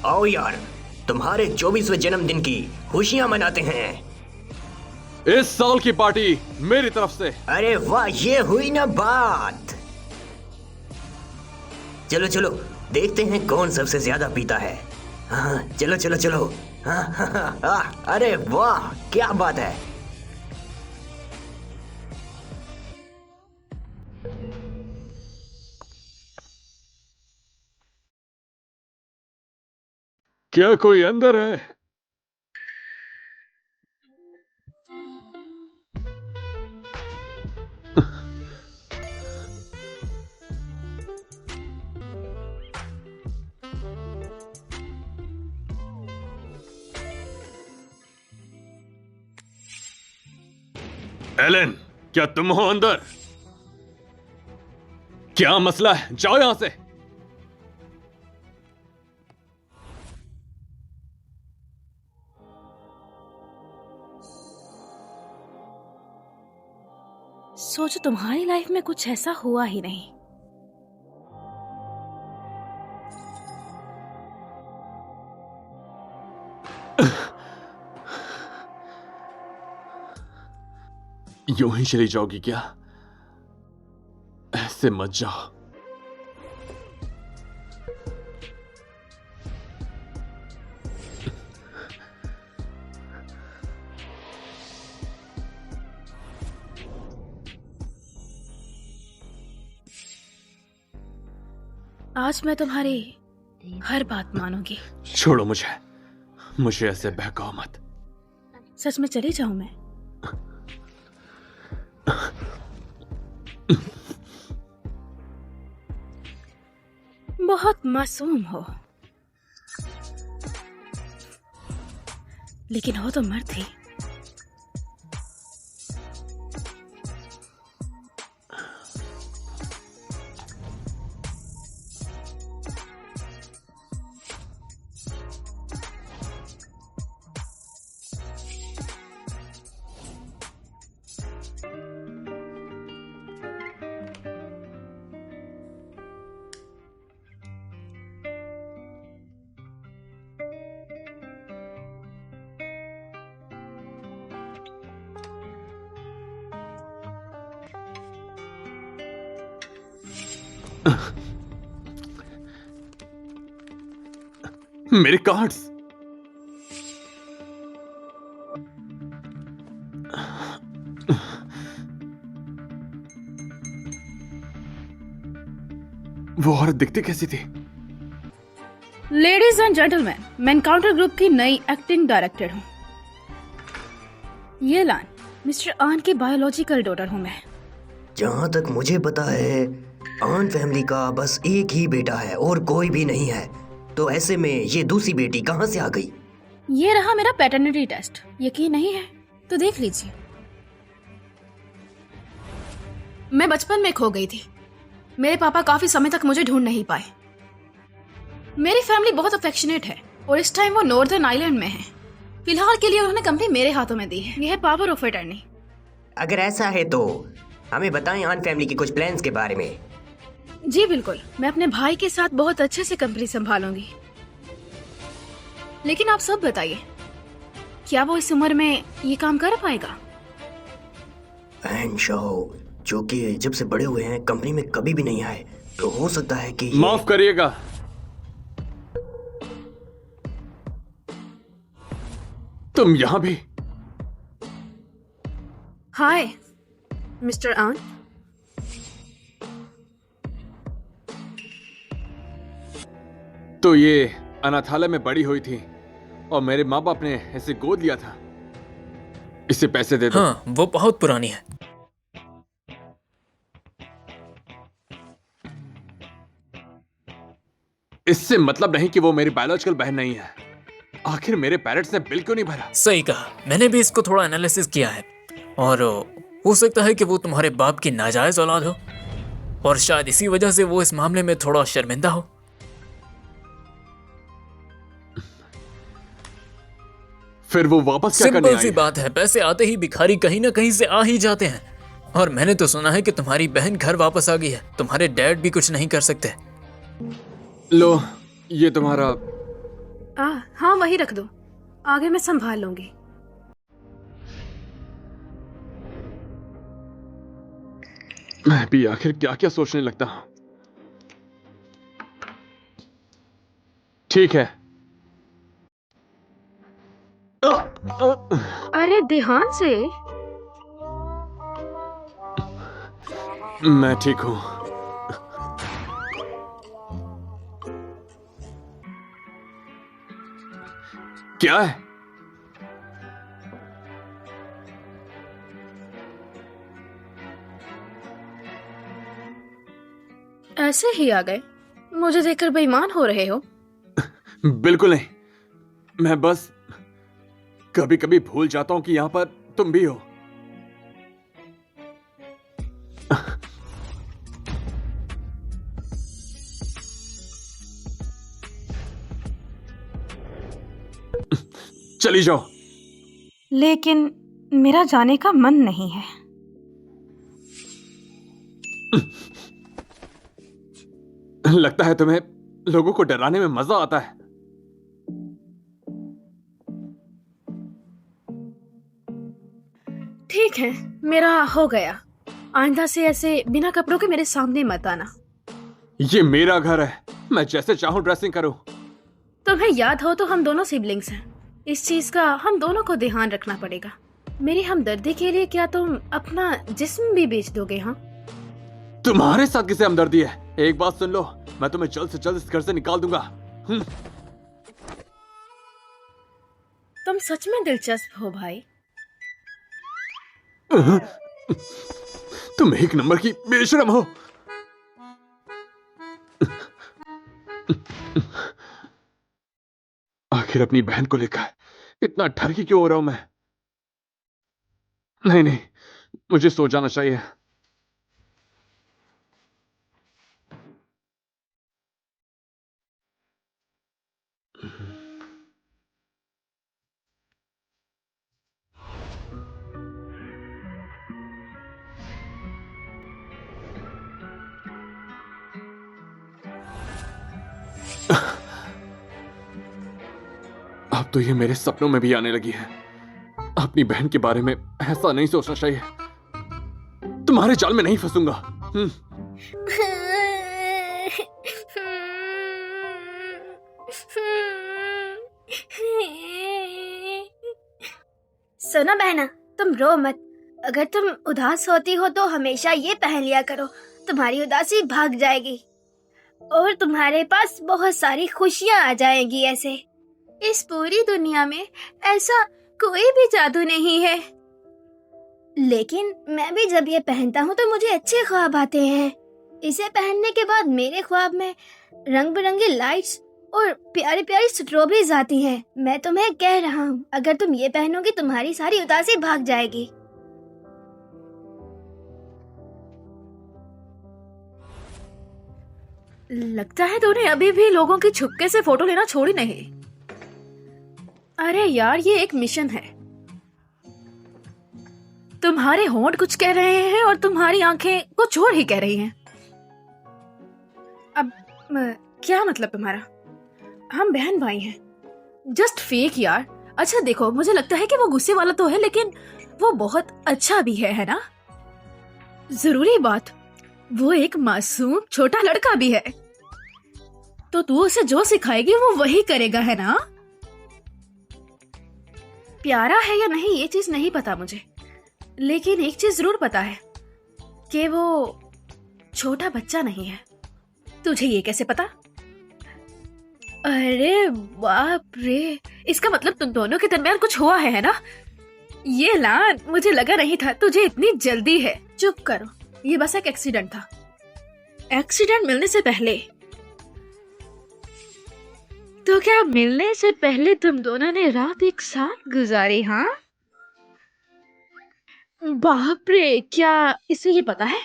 आओ यार, तुम्हारे 24वें जन्मदिन की खुशियां मनाते हैं। इस साल की पार्टी मेरी तरफ से। अरे वाह, ये हुई ना बात। चलो चलो देखते हैं कौन सबसे ज्यादा पीता है। हाँ चलो चलो चलो। हाँ, हाँ, हाँ, हाँ, अरे वाह क्या बात है। क्या कोई अंदर है? एलन, क्या तुम हो अंदर? क्या मसला है? जाओ यहां से। सोचो तुम्हारी लाइफ में कुछ ऐसा हुआ ही नहीं। यूं ही चली जाओगी क्या? ऐसे मत जाओ। आज मैं तुम्हारी हर बात मानूंगी। छोड़ो मुझे ऐसे बहकाओ मत। सच में चली जाऊं मैं? बहुत मासूम हो, लेकिन हो तो मर्द ही। मेरे कार्ड्स। वो औरत दिखती कैसी थी? लेडीज एंड जेंटलमैन, मैं एनकाउंटर ग्रुप की नई एक्टिंग डायरेक्टर हूँ। ये लान, मिस्टर आन की बायोलॉजिकल डॉटर हूँ मैं। जहाँ तक मुझे पता है आन फैमिली का बस एक ही बेटा है और कोई भी नहीं है, तो ऐसे में ये दूसरी बेटी कहाँ से आ गई? ये रहा मेरा पैटर्निटी टेस्ट। यकीन नहीं है तो देख लीजिए। मैं बचपन में खो गई थी। मेरे पापा काफी समय तक मुझे ढूंढ नहीं पाए। मेरी फैमिली बहुत अफेक्शनेट है और इस टाइम वो नॉर्दर्न आइलैंड में है। फिलहाल के लिए उन्होंने कंपनी मेरे हाथों में दी है। यह है पावर ऑफ अटर्नी। अगर ऐसा है तो हमें बताएं आन फैमिली के कुछ प्लान्स के बारे में। जी बिल्कुल, मैं अपने भाई के साथ बहुत अच्छे से कंपनी संभालूंगी। लेकिन आप सब बताइए, क्या वो इस उम्र में ये काम कर पाएगा? एन शाओ, जो कि जब से बड़े हुए हैं कंपनी में कभी भी नहीं आए, तो हो सकता है कि माफ करिएगा, तुम यहां भी? हाय मिस्टर आन। तो ये अनाथालय में बड़ी हुई थी और मेरे माँ बाप ने इसे गोद लिया था। इसे पैसे दे दो। हाँ, वो बहुत पुरानी है। इससे मतलब नहीं कि वो मेरी बायोलॉजिकल बहन नहीं है। आखिर मेरे पेरेंट्स ने बिल क्यों नहीं भरा? सही कहा, मैंने भी इसको थोड़ा एनालिसिस किया है और हो सकता है कि वो तुम्हारे बाप की नाजायज औलाद हो और शायद इसी वजह से वो इस मामले में थोड़ा शर्मिंदा हो। फिर वो वापस क्या करने सिंपल आई सी है? बात है, पैसे आते ही भिखारी कहीं ना कहीं से आ ही जाते हैं। और मैंने तो सुना है कि तुम्हारी बहन घर वापस आ गई है। तुम्हारे डैड भी कुछ नहीं कर सकते। लो, ये तुम्हारा हाँ वही रख दो, आगे मैं संभाल लूंगी। मैं भी आखिर क्या क्या सोचने लगता हूं। ठीक है। अरे ध्यान से। मैं ठीक हूं। क्या है? ऐसे ही आ गए, मुझे देखकर बेईमान हो रहे हो? बिल्कुल नहीं। मैं बस कभी कभी भूल जाता हूं कि यहां पर तुम भी हो। चली जाओ। लेकिन मेरा जाने का मन नहीं है। लगता है तुम्हें लोगों को डराने में मजा आता है। ठीक है, मेरा हो गया। आइंदा से ऐसे बिना कपड़ों के मेरे सामने मत आना। ये मेरा घर है, मैं जैसे चाहूं ड्रेसिंग करूं। तुम्हें याद हो तो हम दोनों सिबलिंग्स हैं। इस चीज का हम दोनों को ध्यान रखना पड़ेगा। मेरी हमदर्दी के लिए क्या तुम अपना जिस्म भी बेच दोगे? हाँ, तुम्हारे साथ किसे हमदर्दी है? एक बात सुन लो, मैं तुम्हें जल्द से जल्द इस घर से निकाल दूंगा। तुम सच में दिलचस्प हो भाई। तुम एक नंबर की बेशरम हो। आखिर अपनी बहन को लेकर इतना ठरकी क्यों हो रहा हूं मैं? नहीं नहीं, मुझे सो जाना चाहिए। अब तो ये मेरे सपनों में भी आने लगी है। अपनी बहन के बारे में ऐसा नहीं सोचना चाहिए। तुम्हारे जाल में नहीं फंसूंगा। सुनो बहना, तुम रो मत। अगर तुम उदास होती हो तो हमेशा ये पहन लिया करो, तुम्हारी उदासी भाग जाएगी और तुम्हारे पास बहुत सारी खुशियाँ आ जाएंगी। ऐसे इस पूरी दुनिया में ऐसा कोई भी जादू नहीं है। लेकिन मैं भी जब ये पहनता हूँ तो मुझे अच्छे ख्वाब आते हैं। इसे पहनने के बाद मेरे ख्वाब में रंग बिरंगी लाइट्स और प्यारी प्यारी स्ट्रॉबेरीज आती हैं। मैं तुम्हें कह रहा हूँ, अगर तुम ये पहनोगी तुम्हारी सारी उदासी भाग जाएगी। लगता है तूने अभी भी लोगों की छुपके से फोटो लेना छोड़ी नहीं। अरे यार, ये एक मिशन है। तुम्हारे होंठ कुछ कह रहे हैं और तुम्हारी आंखें कुछ और ही कह रही हैं। अब क्या मतलब तुम्हारा? हम बहन भाई हैं। जस्ट फेक यार। अच्छा देखो, मुझे लगता है कि वो गुस्से वाला तो है, लेकिन वो बहुत अच्छा भी है ना? जरूरी बात, वो एक मासूम छोटा लड़का भी है। तो तू उसे जो सिखाएगी वो वही करेगा, है ना? प्यारा है या नहीं ये चीज नहीं पता मुझे, लेकिन एक चीज जरूर पता है कि वो छोटा बच्चा नहीं है। तुझे ये कैसे पता? अरे बाप रे, इसका मतलब तुम दोनों के दरमियान कुछ हुआ है ना? ये लान, मुझे लगा नहीं था तुझे इतनी जल्दी है। चुप करो, ये बस एक एक्सीडेंट था। एक्सीडेंट मिलने से पहले तो क्या मिलने से पहले तुम दोनों ने रात एक साथ गुजारी? हाँ, बाप रे, क्या इसे ये पता है?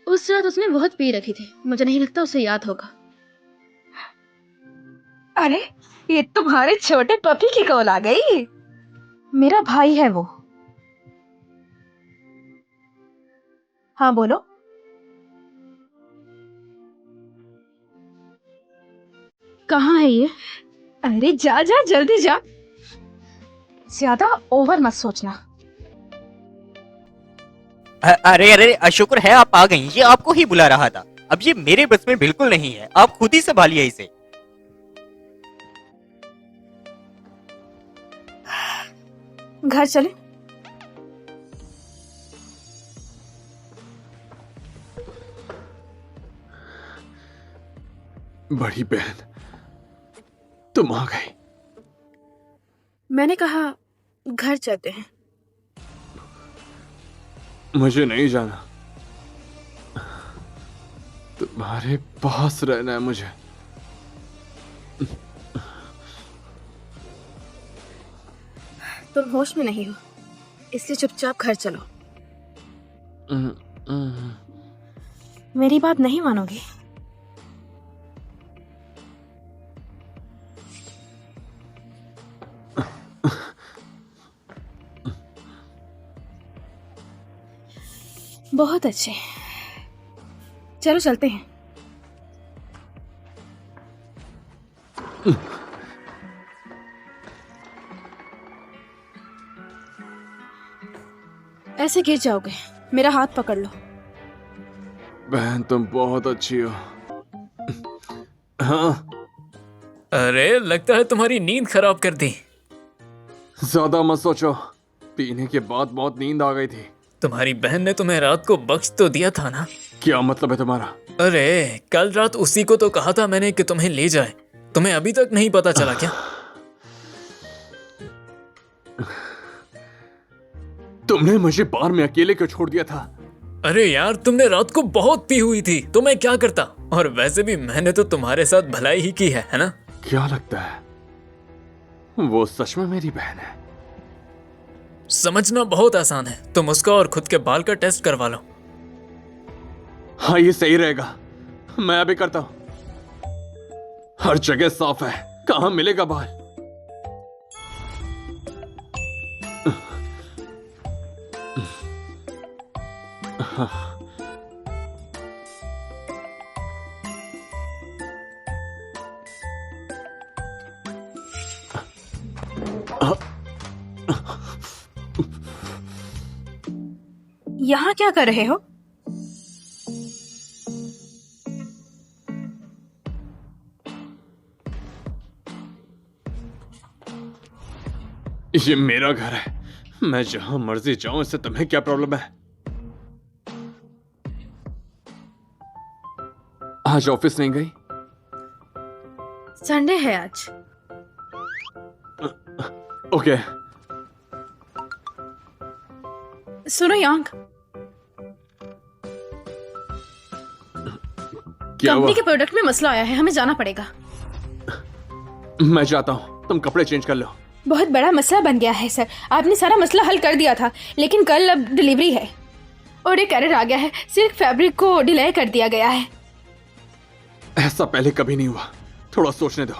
उस रात उसने बहुत पी रखी थी, मुझे नहीं लगता उसे याद होगा। अरे, ये तुम्हारे छोटे पपी की कॉल आ गई। मेरा भाई है वो। हाँ बोलो। कहाँ है ये? अरे जा जा जल्दी जा, ज्यादा ओवर मत सोचना। अरे अरे शुक्र है आप आ गई, ये आपको ही बुला रहा था। अब ये मेरे बस में बिल्कुल नहीं है, आप खुद ही संभालिए इसे। घर चले। बड़ी बहन, तुम आ गई। मैंने कहा घर चलते हैं। मुझे नहीं जाना, तुम्हारे पास रहना है मुझे। तुम होश में नहीं हो, इसलिए चुपचाप घर चलो। मेरी बात नहीं मानोगी? बहुत अच्छे, चलो चलते हैं। ऐसे गिर जाओगे, मेरा हाथ पकड़ लो। बहन तुम बहुत अच्छी हो। हाँ, अरे लगता है तुम्हारी नींद खराब कर दी। ज्यादा मत सोचो, पीने के बाद बहुत नींद आ गई थी। तुम्हारी बहन ने तुम्हें रात को बख्श तो दिया था ना? क्या मतलब है तुम्हारा? अरे कल रात उसी को तो कहा था मैंने कि तुम्हें ले जाए, तुम्हें अभी तक नहीं पता चला क्या? तुमने मुझे बार में अकेले क्यों छोड़ दिया था? अरे यार तुमने रात को बहुत पी हुई थी, तो मैं क्या करता? और वैसे भी मैंने तो तुम्हारे साथ भलाई ही की है ना? क्या लगता है वो सच में मेरी बहन है? समझना बहुत आसान है, तुम उसका और खुद के बाल का टेस्ट करवा लो। हाँ ये सही रहेगा, मैं अभी करता हूं। हर जगह साफ है, कहां मिलेगा बाल? यहाँ क्या कर रहे हो? ये मेरा घर है, मैं जहां मर्जी जाऊं, इससे तुम्हें क्या प्रॉब्लम है? आज ऑफिस नहीं गई? संडे है आज। ओके। सुनो यांग, क्या हुआ? कंपनी के प्रोडक्ट में मसला आया है, हमें जाना पड़ेगा। मैं जाता हूं, तुम कपड़े चेंज कर लो। बहुत बड़ा मसला बन गया है सर, आपने सारा मसला हल कर दिया था, लेकिन कल अब डिलीवरी है और एक एरर आ गया है, सिल्क फैब्रिक को डिले कर दिया गया है। ऐसा पहले कभी नहीं हुआ, थोड़ा सोचने दो।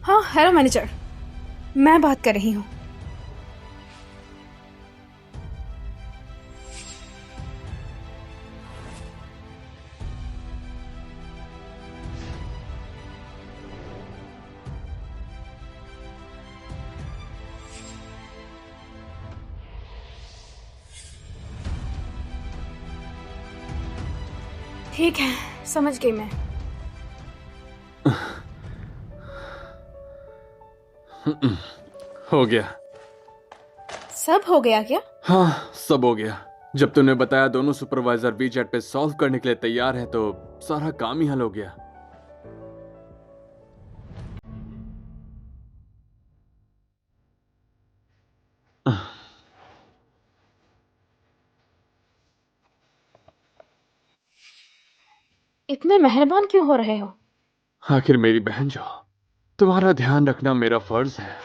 हाँ हेलो मैनेजर, मैं बात कर रही हूँ। ठीक है, समझ गई मैं। हो गया। सब हो गया क्या? हाँ सब हो गया। जब तुमने बताया दोनों सुपरवाइजर वीचैट पे सॉल्व करने के लिए तैयार हैं, तो सारा काम ही हल हो गया। इतने मेहरबान क्यों हो रहे हो? आखिर मेरी बहन जो, तुम्हारा ध्यान रखना मेरा फर्ज है।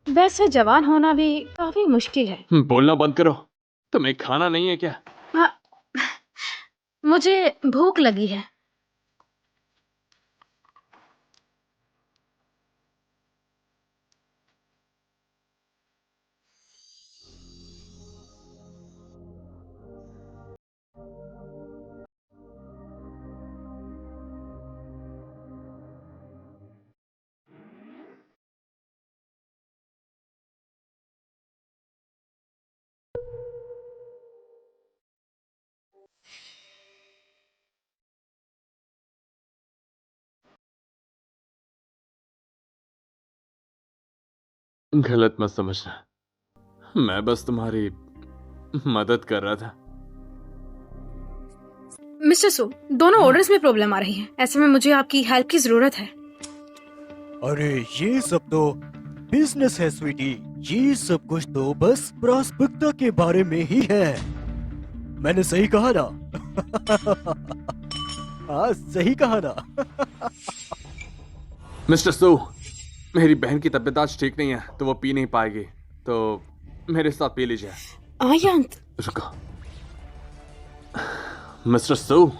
वैसे जवान होना भी काफी मुश्किल है। बोलना बंद करो, तुम्हें खाना नहीं है क्या? हाँ, मुझे भूख लगी है। गलत मत समझना, मैं बस तुम्हारी मदद कर रहा था। मिस्टर सो, दोनों ऑर्डर्स में प्रॉब्लम आ रही है। ऐसे में मुझे आपकी हेल्प की जरूरत है। अरे ये सब तो बिजनेस है स्वीटी, ये सब कुछ तो बस प्राथमिकता के बारे में ही है। मैंने सही कहा ना? हाँ सही कहा ना? मिस्टर सू, मेरी बहन की तबीयत आज ठीक नहीं है तो वो पी नहीं पाएगी, तो मेरे साथ पी लीजिए। आयांत, रुको मिस्टर सू,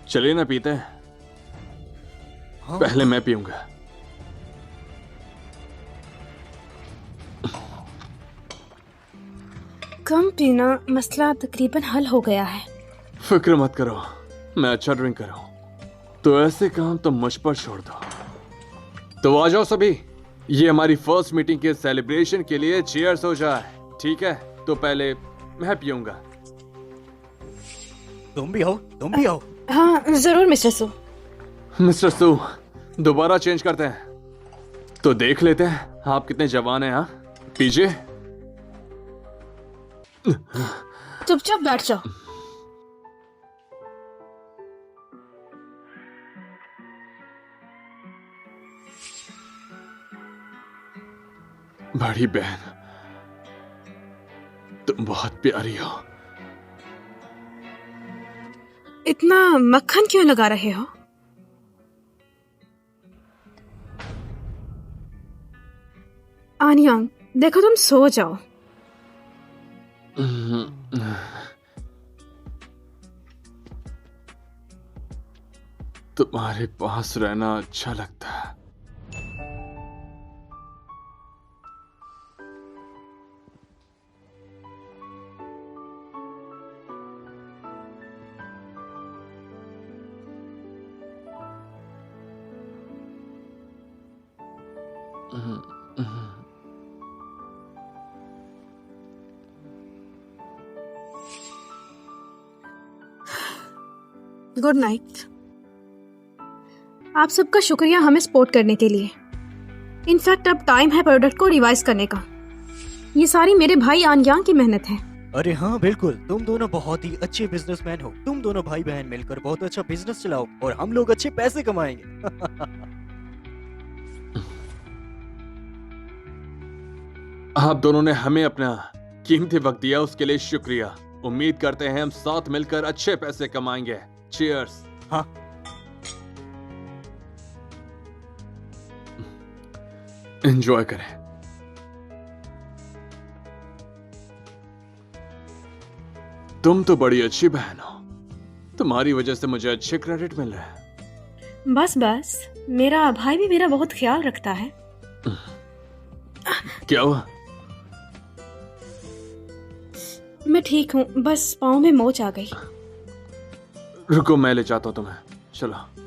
चलिए ना पीते हैं। हाँ। पहले मैं पीऊंगा। कम पीना मसला तकरीबन हल हो गया है। फिक्र मत करो, मैं अच्छा ड्रिंक करूं, तो ऐसे काम तो मुझ पर छोड़ दो। तो आ जाओ सभी, ये हमारी फर्स्ट मीटिंग के सेलिब्रेशन के लिए चीयर्स हो जाए, ठीक है? तो पहले मैं पीऊंगा। तुम भी आओ, तुम भी आओ। हाँ जरूर मिस्टर सो। मिस्टर सू, दोबारा चेंज करते हैं, तो देख लेते हैं आप कितने जवान हैं। हाँ पीजिए। चुपचाप बैठ जाओ। बड़ी बहन, तुम बहुत प्यारी हो। इतना मक्खन क्यों लगा रहे हो? आनियांग, देखो तुम सो जाओ। तुम्हारे पास रहना अच्छा लगता है। Good night. आप सबका शुक्रिया हमें सपोर्ट करने के लिए। इनफैक्ट अब टाइम है प्रोडक्ट को रिवाइज करने का। ये सारी मेरे भाई आनयांग की मेहनत है। अरे हाँ बिल्कुल, तुम दोनों बहुत ही अच्छे बिजनेसमैन हो। तुम दोनों भाई बहन मिलकर बहुत अच्छा बिजनेस चलाओ और हम लोग अच्छे पैसे कमाएंगे। आप दोनों ने हमें अपना कीमती वक्त दिया, उसके लिए शुक्रिया। उम्मीद करते हैं हम साथ मिलकर अच्छे पैसे कमाएंगे। चीयर्स। हाँ। एंजॉय करें। तुम तो बड़ी अच्छी बहन हो, तुम्हारी वजह से मुझे अच्छे क्रेडिट मिल रहे हैं। बस बस, मेरा भाई भी मेरा बहुत ख्याल रखता है। क्या हुआ? मैं ठीक हूँ, बस पाँव में मोच आ गई। रुको, मैं ले जाता हूँ तुम्हें। चलो।